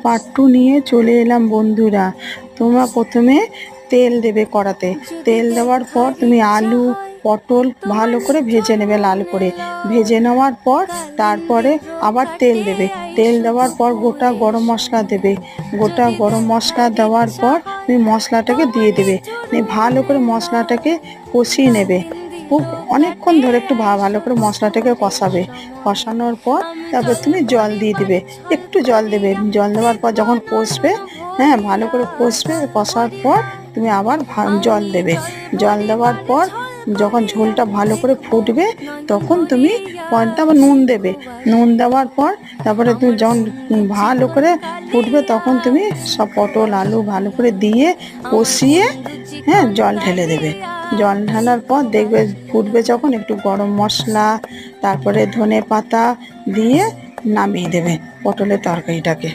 Part 2 নিয়ে চলে এলাম বন্ধুরা। তোমরা প্রথমে তেল দেবে কড়াতে। তেল দেওয়ার পর তুমি আলু পটল ভালো করে ভেজে নেবে, লাল করে ভেজে নেওয়ার পর তারপরে আবার তেল দেবে। তেল দেওয়ার পর গোটা গরম মশলা দেবে। গোটা গরম মশলা দেওয়ার পর তুমি মশলাটাকে দিয়ে দেবে। ভালো করে মশলাটাকে কষিয়ে নেবে। খুব অনেকক্ষণ ধরে একটু ভালো করে মশলাটাকে কষাবে। কষানোর পর তারপর তুমি জল দিয়ে দিবে। একটু জল দেবে। জল দেওয়ার পর যখন কষবে, হ্যাঁ ভালো করে কষবে, কষার পর তুমি আবার জল দেবে। জল দেওয়ার পর যখন ঝোলটা ভালো করে ফুটবে তখন তুমি আবার নুন দেবে। নুন দেওয়ার পর তারপরে তুমি যখন ভালো করে ফুটবে তখন তুমি সব পটল আলু ভালো করে দিয়ে কষিয়ে, হ্যাঁ জল ঢেলে দেবে। জল ঢালার পর দেখবে ফুটবে যখন, একটু গরম মশলা তারপরে ধনে পাতা দিয়ে নামিয়ে দেবে পটলের তরকারিটাকে।